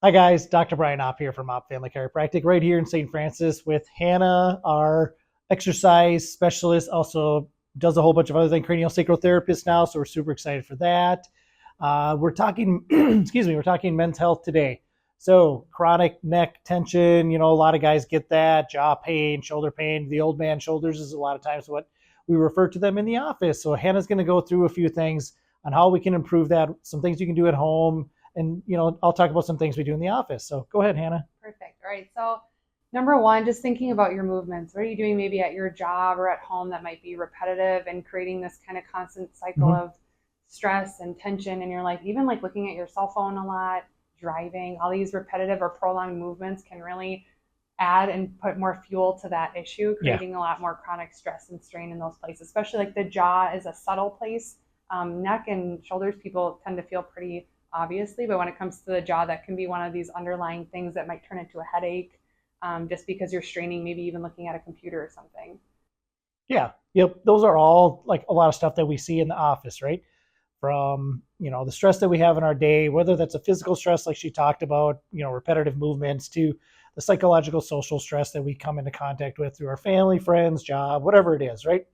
Hi guys, Dr. Brian Opp here from Opp Family Chiropractic right here in St. Francis with Hannah, our exercise specialist, also does a whole bunch of other things, cranial sacral therapist now, so we're super excited for that. We're talking, excuse me, we're talking men's health today. So chronic neck tension, a lot of guys get that, jaw pain, shoulder pain. The old man shoulders is a lot of times what we refer to them in the office. So Hannah's going to go through a few things on how we can improve that, some things you can do at home, and I'll talk about some things we do in the office. So go ahead, Hannah. Perfect. All right. So, number one, just thinking about your movements. What are you doing maybe at your job or at home that might be repetitive and creating this kind of constant cycle Mm-hmm. of stress and tension in your life? Even like looking at your cell phone a lot, driving, all these repetitive or prolonged movements can really add and put more fuel to that issue, Yeah. creating a lot more chronic stress and strain in those places, especially like the jaw is a subtle place. Neck and shoulders, people tend to feel pretty obviously, but when it comes to the jaw, that can be one of these underlying things that might turn into a headache just because you're straining, maybe even looking at a computer or something. Yeah. Yep. Those are all like a lot of stuff that we see in the office, right? From, the stress that we have in our day, whether that's a physical stress, like she talked about, repetitive movements, to the psychological, social stress that we come into contact with through our family, friends, job, whatever it is, right?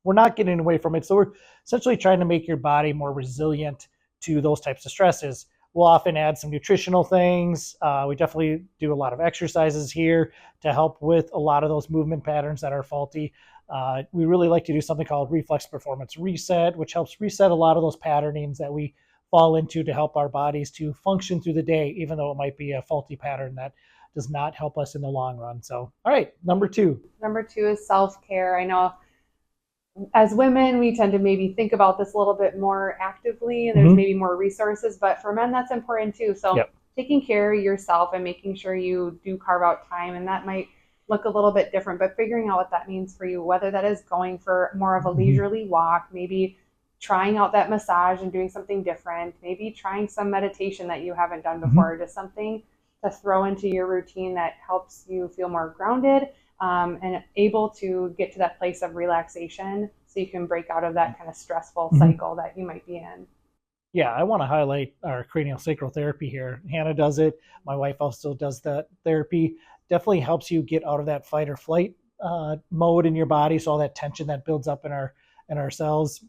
We're not getting away from it. So we're essentially trying to make your body more resilient to those types of stresses. We'll often add some nutritional things. We definitely do a lot of exercises here to help with a lot of those movement patterns that are faulty. We really like to do something called reflex performance reset, which helps reset a lot of those patternings that we fall into to help our bodies to function through the day, even though it might be a faulty pattern that does not help us in the long run. So, all right, number two. Number two is self care. I know as women, we tend to maybe think about this a little bit more actively. There's Mm-hmm. maybe more resources, but for men, that's important too. So, Yep. taking care of yourself and making sure you do carve out time, and that might look a little bit different, but figuring out what that means for you, whether that is going for more of a Mm-hmm. leisurely walk, maybe trying out that massage and doing something different, maybe trying some meditation that you haven't done Mm-hmm. before, just something to throw into your routine that helps you feel more grounded and able to get to that place of relaxation so you can break out of that kind of stressful Mm-hmm. cycle that you might be in. Yeah, I want to highlight our cranial sacral therapy here. Hannah does it. My wife also does that therapy. Definitely helps you get out of that fight or flight mode in your body. So all that tension that builds up in our cells.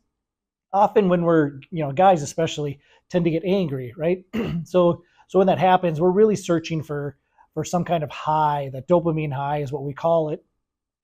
Often when we're, guys especially tend to get angry, right? So when that happens, we're really searching for some kind of high. That dopamine high is what we call it.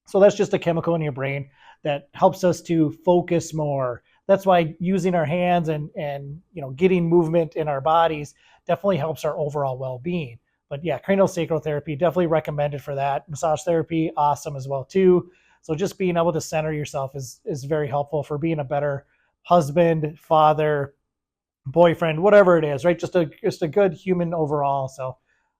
So that's just a chemical in your brain that helps us to focus more. That's why using our hands and getting movement in our bodies definitely helps our overall well-being. But yeah, cranial sacral therapy definitely recommended for that. Massage therapy awesome as well too. So just being able to center yourself is very helpful for being a better husband, father, boyfriend, whatever it is, right? Just a good human overall. So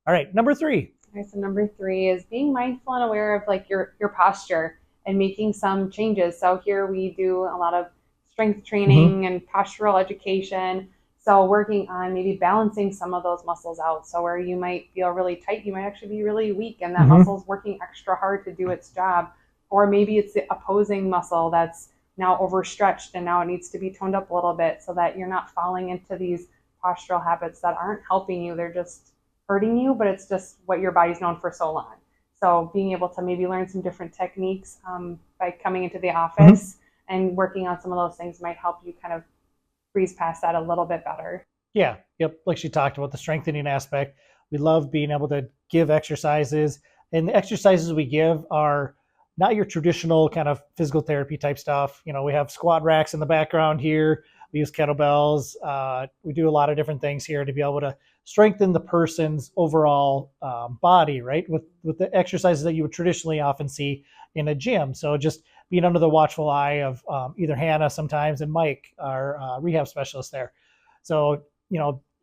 all right, number three. Okay, so number three is being mindful and aware of like your posture and making some changes. So here we do a lot of strength Mm-hmm. training and postural education. So working on maybe balancing some of those muscles out. So where you might feel really tight, you might actually be really weak and that Mm-hmm. muscle is working extra hard to do its job. Or maybe it's the opposing muscle that's now overstretched and now it needs to be toned up a little bit so that you're not falling into these postural habits that aren't helping you. They're just hurting you, but it's just what your body's known for so long. So being able to maybe learn some different techniques by coming into the Mm-hmm. office and working on some of those things might help you kind of breeze past that a little bit better. Yeah, yep. Like she talked about the strengthening aspect. We love being able to give exercises, and the exercises we give are not your traditional kind of physical therapy type stuff. We have squat racks in the background here. We use kettlebells. We do a lot of different things here to be able to strengthen the person's overall body, right? With the exercises that you would traditionally often see in a gym. So just being under the watchful eye of either Hannah sometimes and Mike, our rehab specialist there. So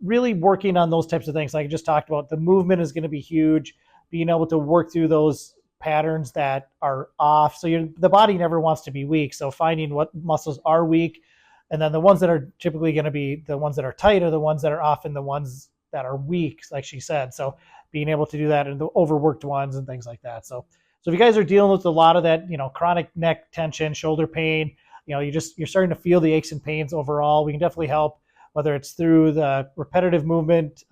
really working on those types of things. Like I just talked about, the movement is going to be huge. Being able to work through those patterns that are off. So the body never wants to be weak. So finding what muscles are weak, and then the ones that are typically going to be the ones that are tight are the ones that are often the ones that are weak, like she said. So being able to do that in the overworked ones and things like that. So if you guys are dealing with a lot of that, chronic neck tension, shoulder pain, you're starting to feel the aches and pains overall, we can definitely help, whether it's through the repetitive movement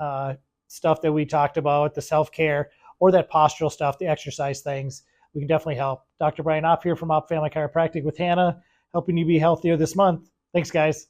stuff that we talked about, the self-care, or that postural stuff, the exercise things, we can definitely help. Dr. Brian Opp here from Opp Family Chiropractic with Hannah, helping you be healthier this month. Thanks, guys.